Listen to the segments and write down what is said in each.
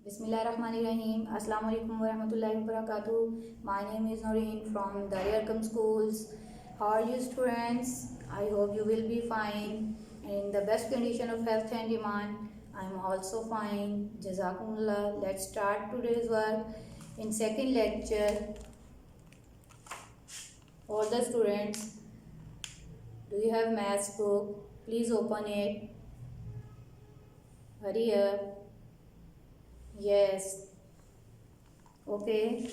Bismillahirrahmanirrahim. Assalamu alaikum warahmatullahi wabarakatuh. My name is Noreen from Dariyarkam Schools. How are you students? I hope you will be fine in the best condition of health and demand. I am also fine. Jazakumullah. Let's start today's work. In second lecture, all the students, do you have maths book? Please open it. Hurry up. Yes. Okay,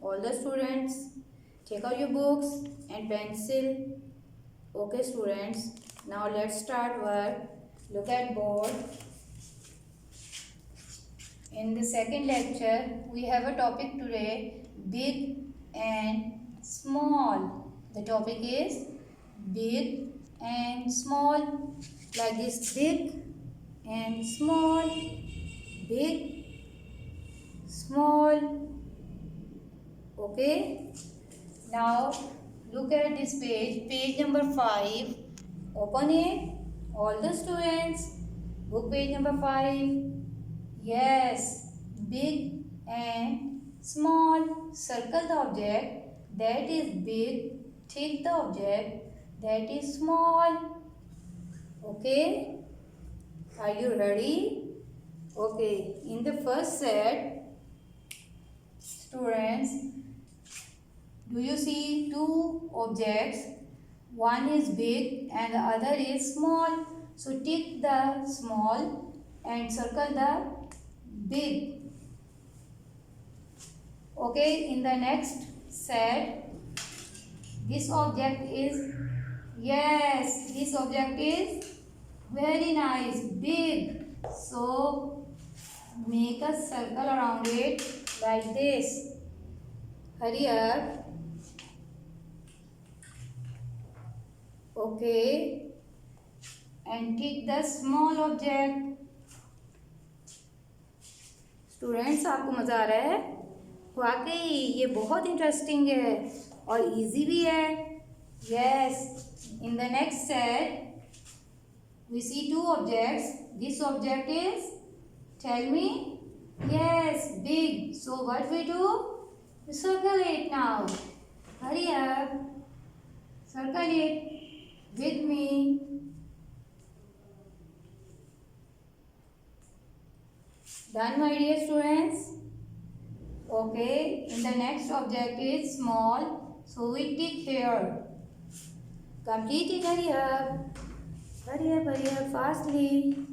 all the students, take out your books and pencil. Okay students, now let's start work. Look at board. In the second lecture, we have a topic today, big and small. The topic is big and small. Like this, big and small, big, small. Okay, now look at this page, page number 5. Open it, all the students. Book page number 5. Yes, big and small. Circle the object that is big. Tick the object that is small. Okay, are you ready? Okay, in the first set, students, do you see two objects? One is big and the other is small. So tick the small and circle the big. Okay, in the next set, this object is, yes, this object is very nice, big. So make a circle around it like this. Hurry up. Okay, and tick the small object. Students, आपको मज़ा आ रहा है? वाकई ये बहुत interesting है और easy भी है. Yes, in the next set we see two objects. This object is, tell me, yes, big. So what we do? We circle it now. Hurry up. Circle it with me. Done, my dear students? Okay, in the next object is small. So we tick here. Complete it, hurry up. Hurry up, fastly.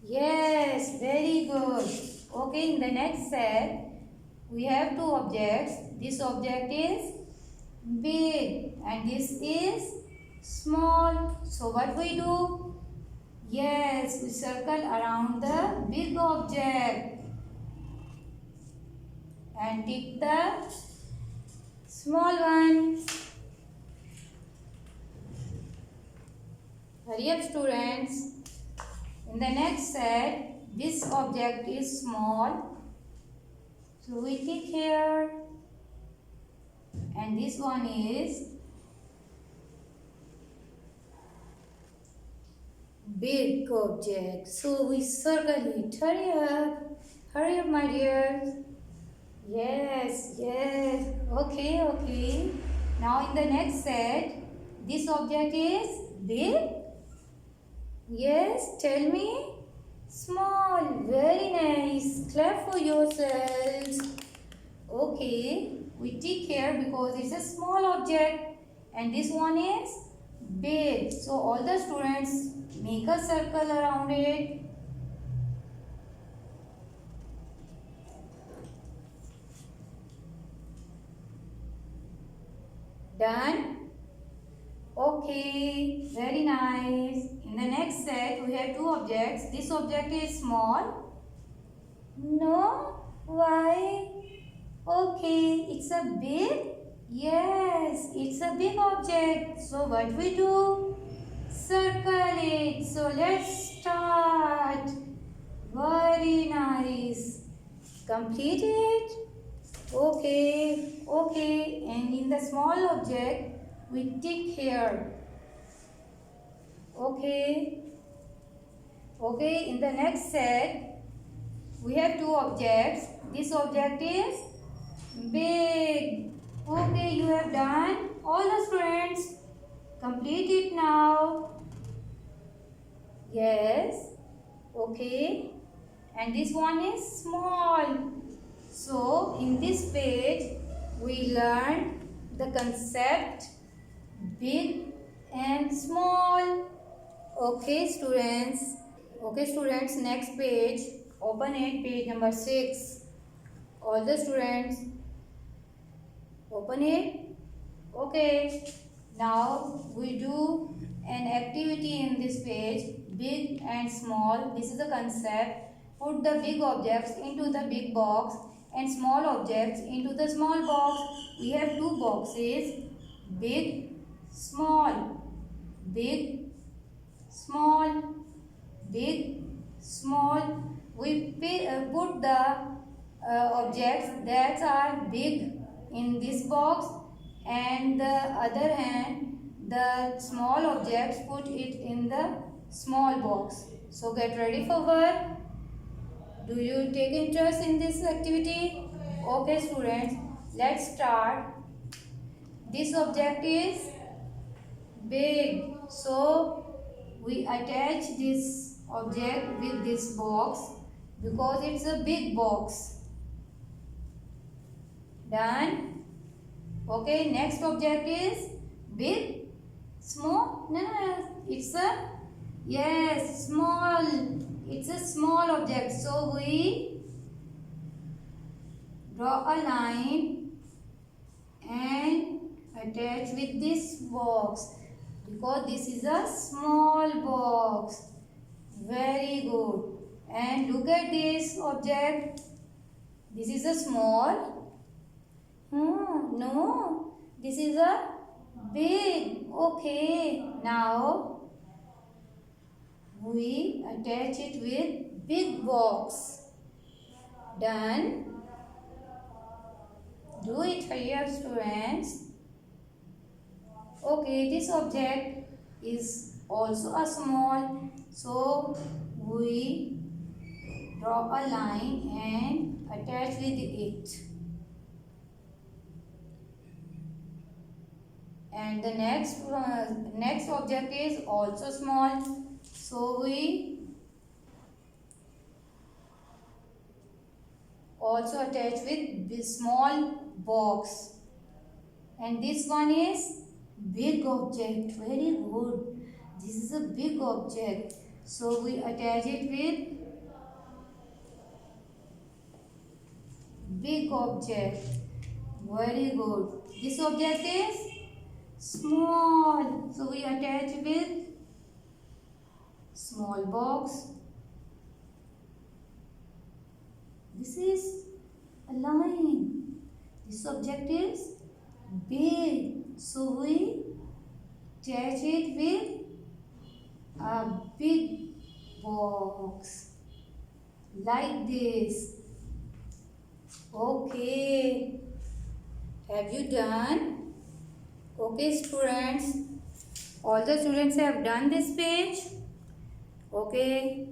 Yes, very good. Okay, in the next set, we have two objects. This object is big and this is small. So what we do? Yes, we circle around the big object and tick the small one. Hurry up, students. In the next set, this object is small. So we tick here. And this one is big object. So we circle it. Hurry up, my dears. Yes, yes. Okay. Now in the next set, this object is big. Yes, tell me. Small. Very nice. Clap for yourselves. Okay, we tick here because it's a small object and this one is big. So all the students make a circle around it. Done? Okay, very nice. In the next set, we have two objects. This object is small. No? Why? Okay, it's a big? Yes, it's a big object. So what we do? Circle it. So let's start. Very nice. Complete it. Okay. And in the small object, we tick here. Okay, in the next set, we have two objects. This object is big. Okay, you have done. All the students, complete it now. Yes. Okay. And this one is small. So, in this page, we learned the concept big and small. Okay, students. Okay, students, next page. Open it, page number 6. All the students, open it. Okay. Now, we do an activity in this page, big and small. This is the concept. Put the big objects into the big box and small objects into the small box. We have two boxes, big, small, big, small, big, small. We put the objects that are big in this box, and the other hand, the small objects, put it in the small box. So get ready for work. Do you take interest in this activity? Okay, students, let's start. This object is big, so we attach this object with this box because it's a big box. Done. Okay, next object is big, small. No, it's a, yes, small. It's a small object. So we draw a line and attach with this box because this is a small box. Very good. And look at this object. This is a small. No, this is a big. Okay, now we attach it with big box. Done. Do it, hurry up, students. Okay, this object is also a small, so we draw a line and attach with it. And the next object is also small, so we also attach with this small box. And this one is big object. Very good. This is a big object, so we attach it with big object. Very good. This object is small, so we attach with small box. This is a line. This object is big, so we attach it with a big box like this. Okay, have you done? Okay, students, all the students have done this page. Okay,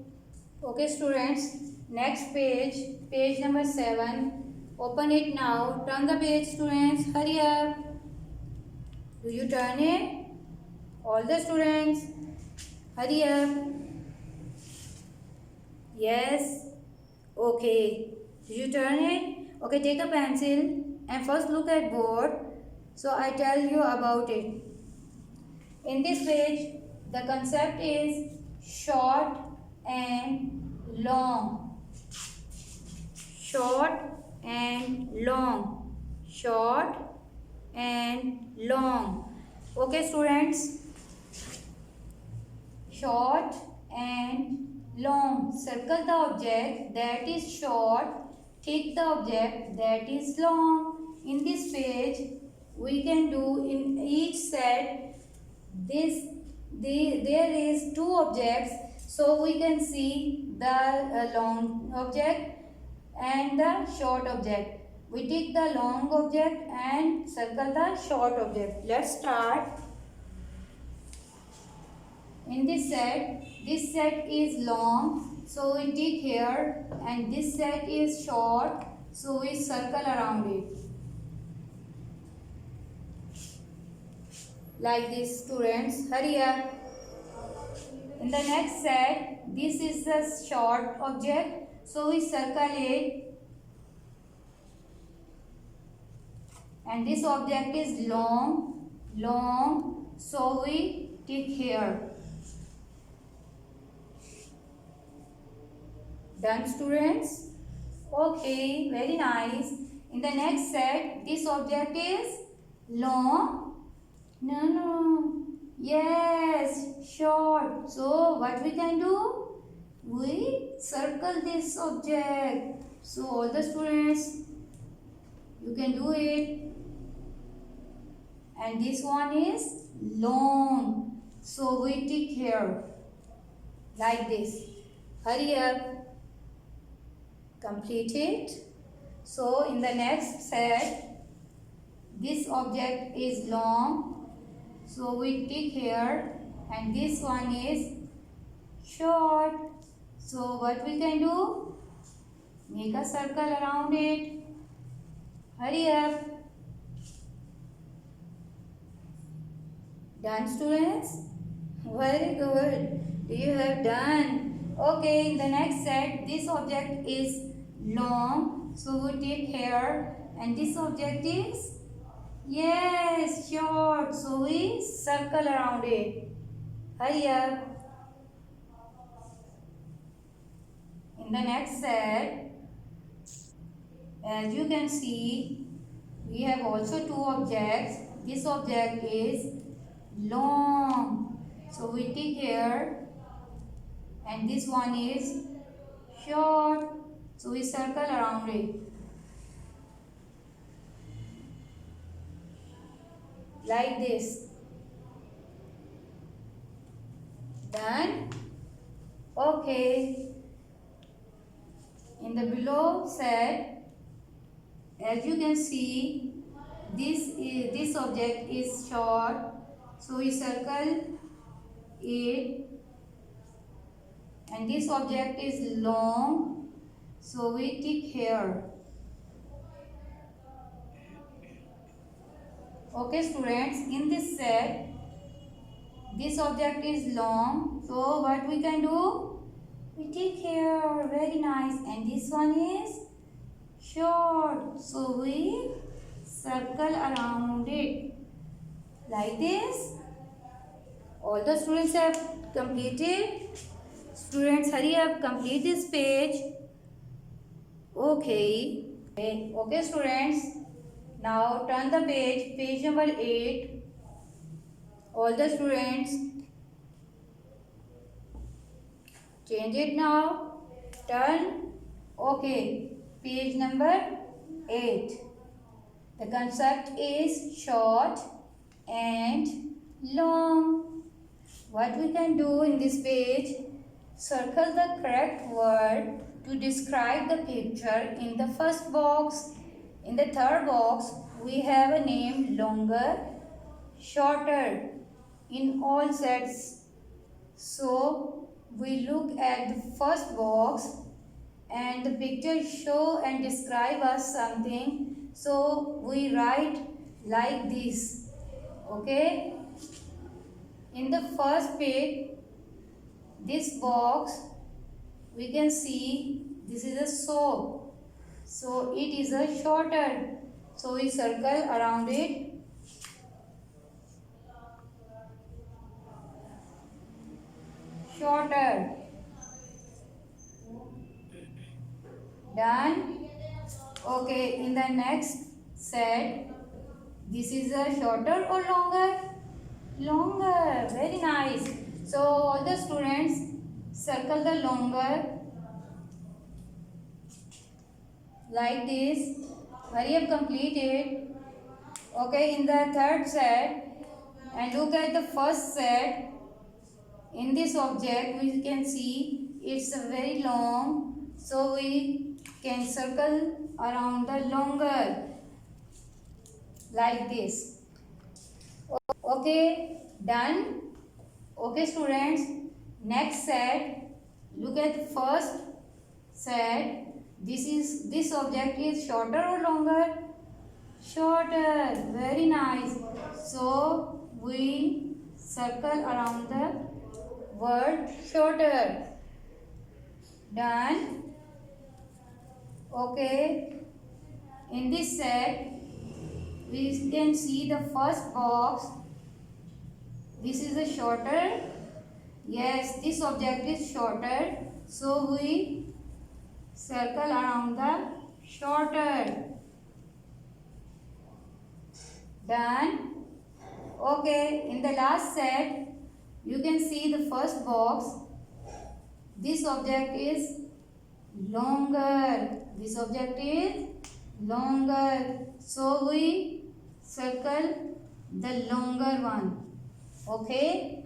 students, next page, page number 7. Open it now. Turn the page, students. Hurry up. Do you turn it? All the students, hurry up. Yes. Okay. Do you turn it? Okay, take a pencil and first look at board. So I tell you about it. In this page, the concept is short and long. Short and long. Short and long. Okay, students. Short and long. Circle the object that is short. Tick the object that is long. In this page, we can do in each set there is two objects, so we can see the long object and the short object. We take the long object and circle the short object. Let's start. In this set is long so we take here, and this set is short, so we circle around it like this. Students, hurry up. In the next set, this is the short object, so we circle it, and this object is long, so we tick here. Done, students? Okay, very nice. In the next set, this object is long. No. Yes, short. So what we can do? We circle this object. So all the students, you can do it. And this one is long. So we tick here like this. Hurry up. Complete it. So in the next set, this object is long. So we tick here, and this one is short. So what we can do? Make a circle around it. Hurry up. Done, students? Very good. You have done. Okay, in the next set, this object is long. So we take here, and this object is, yes, short. So we circle around it. Hurry up. In the next set, as you can see, we have also two objects. This object is long. So we take here, and this one is short. So we circle around it. Like this. Done? Okay. In the below set, as you can see, this object is short, so we circle it, and this object is long, so we tick here. Okay, students, in this set, this object is long, so what we can do? We tick here. Very nice. And this one is short, so we circle around it like this. All the students have completed. Students, hurry up, complete this page. Okay, students, now turn the page number 8. All the students, change it now. Turn. Okay, page number 8. The concept is short and long. What we can do in this page? Circle the correct word to describe the picture in the first box. In the third box, we have a name longer, shorter in all sets. So we look at the first box, and the picture show and describe us something. So we write like this. Okay. In the first page, this box, we can see this is a soap. So it is a shorter. So we circle around it. Shorter. Done. Okay, in the next set, this is a shorter or longer? Longer. Very nice. So all the students circle the longer like this. Hurry up, complete it. Okay, in the third set, and look at the first set. In this object, we can see it's very long, so we can circle around the longer like this. Okay, done. Okay, students, next set, look at the first set. This object is shorter or longer? Shorter. Very nice. So we circle around the word shorter. Done. Okay. In this set, we can see the first box. This is a shorter. Yes, this object is shorter. So we circle around the shorter. Done. Okay, in the last set, you can see the first box. This object is longer. This object is longer. So we circle the longer one. Okay.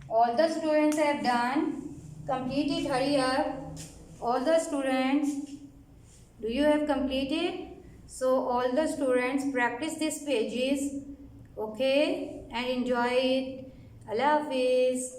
All the students have done. Complete it. Hurry up. All the students. Do you have completed? So all the students practice these pages. Okay. And enjoy it. Allah Hafiz.